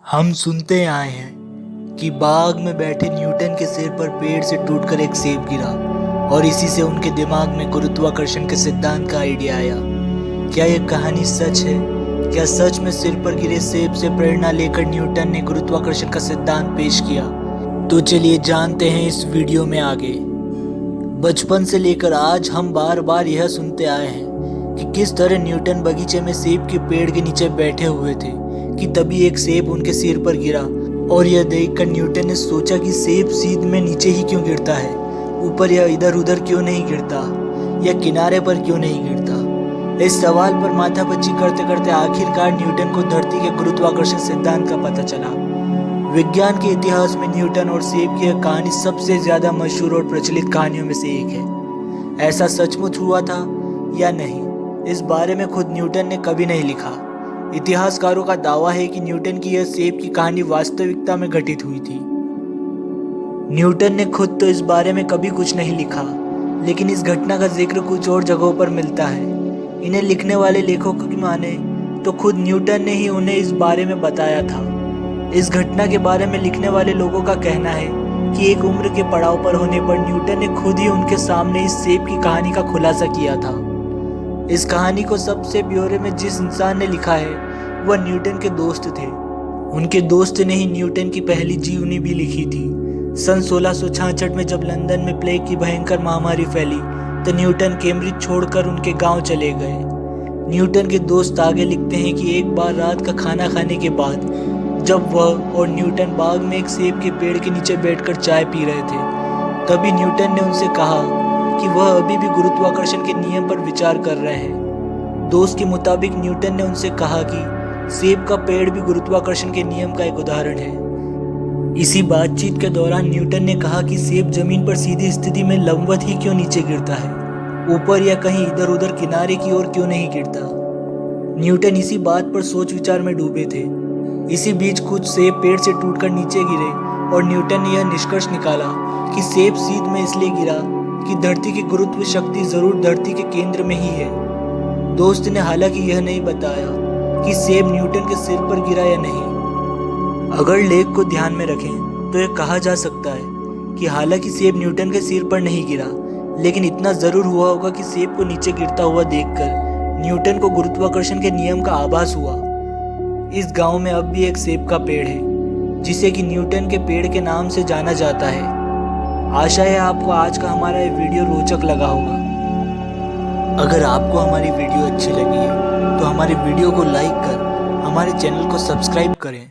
हम सुनते आए हैं कि बाग में बैठे न्यूटन के सिर पर पेड़ से टूटकर एक सेब गिरा और इसी से उनके दिमाग में गुरुत्वाकर्षण के सिद्धांत का आइडिया आया। क्या यह कहानी सच है? क्या सच में सिर पर गिरे सेब से प्रेरणा लेकर न्यूटन ने गुरुत्वाकर्षण का सिद्धांत पेश किया? तो चलिए जानते हैं इस वीडियो में आगे। बचपन से लेकर आज हम बार बार यह सुनते आए हैं कि किस तरह न्यूटन बगीचे में सेब के पेड़ के नीचे बैठे हुए थे कि तभी एक सेब उनके सिर पर गिरा और यह देखकर न्यूटन ने सोचा कि सेब सीध में नीचे ही क्यों गिरता है, ऊपर या इधर उधर क्यों नहीं गिरता या किनारे पर क्यों नहीं गिरता। इस सवाल पर माथापच्ची करते करते आखिरकार न्यूटन को धरती के गुरुत्वाकर्षण सिद्धांत का पता चला। विज्ञान के इतिहास में न्यूटन और सेब की यह कहानी सबसे ज्यादा मशहूर और प्रचलित कहानियों में से एक है। ऐसा सचमुच हुआ था या नहीं, इस बारे में खुद न्यूटन ने कभी नहीं लिखा। इतिहासकारों का दावा है कि न्यूटन की यह सेब की कहानी वास्तविकता में घटित हुई थी। न्यूटन ने खुद तो इस बारे में कभी कुछ नहीं लिखा, लेकिन इस घटना का जिक्र कुछ और जगहों पर मिलता है। इन्हें लिखने वाले लेखकों की माने तो खुद न्यूटन ने ही उन्हें इस बारे में बताया था। इस घटना के बारे में लिखने वाले लोगों का कहना है कि एक उम्र के पड़ाव पर होने पर न्यूटन ने खुद ही उनके सामने इस सेब की कहानी का खुलासा किया था। इस कहानी को सबसे ब्यौरे में जिस इंसान ने लिखा है वह न्यूटन के दोस्त थे। उनके दोस्त ने ही न्यूटन की पहली जीवनी भी लिखी थी। सन 1666 में जब लंदन में प्लेग की भयंकर महामारी फैली तो न्यूटन कैम्ब्रिज छोड़कर उनके गांव चले गए। न्यूटन के दोस्त आगे लिखते हैं कि एक बार रात का खाना खाने के बाद जब वह और न्यूटन बाग में एक सेब के पेड़ के नीचे बैठकर चाय पी रहे थे, तभी न्यूटन ने उनसे कहा कि वह अभी भी गुरुत्वाकर्षण के नियम पर विचार कर रहे हैं। दोस्त के मुताबिक न्यूटन ने उनसे कहा कि सेब का पेड़ भी गुरुत्वाकर्षण के नियम का एक उदाहरण है। इसी बातचीत के दौरान न्यूटन ने कहा कि सेब जमीन पर सीधी स्थिति में लंबवत ही क्यों नीचे गिरता है, ऊपर या कहीं इधर उधर किनारे की ओर क्यों नहीं गिरता। न्यूटन इसी बात पर सोच विचार में डूबे थे। इसी बीच कुछ सेब पेड़ से टूटकर नीचे गिरे और न्यूटन ने यह निष्कर्ष निकाला कि सेब सीध में इसलिए गिरा कि धरती की गुरुत्व शक्ति जरूर धरती के केंद्र में ही है। दोस्त ने हालांकि यह नहीं बताया कि सेब न्यूटन के सिर पर गिरा या नहीं। अगर लेख को ध्यान में रखें तो यह कहा जा सकता है कि हालांकि सेब न्यूटन के सिर पर नहीं गिरा, लेकिन इतना जरूर हुआ होगा कि सेब को नीचे गिरता हुआ देखकर न्यूटन को गुरुत्वाकर्षण के नियम का आभास हुआ। इस गांव में अब भी एक सेब का पेड़ है जिसे कि न्यूटन के पेड़ के नाम से जाना जाता है। आशा है आपको आज का हमारा ये वीडियो रोचक लगा होगा। अगर आपको हमारी वीडियो अच्छी लगी है तो हमारे वीडियो को लाइक कर हमारे चैनल को सब्सक्राइब करें।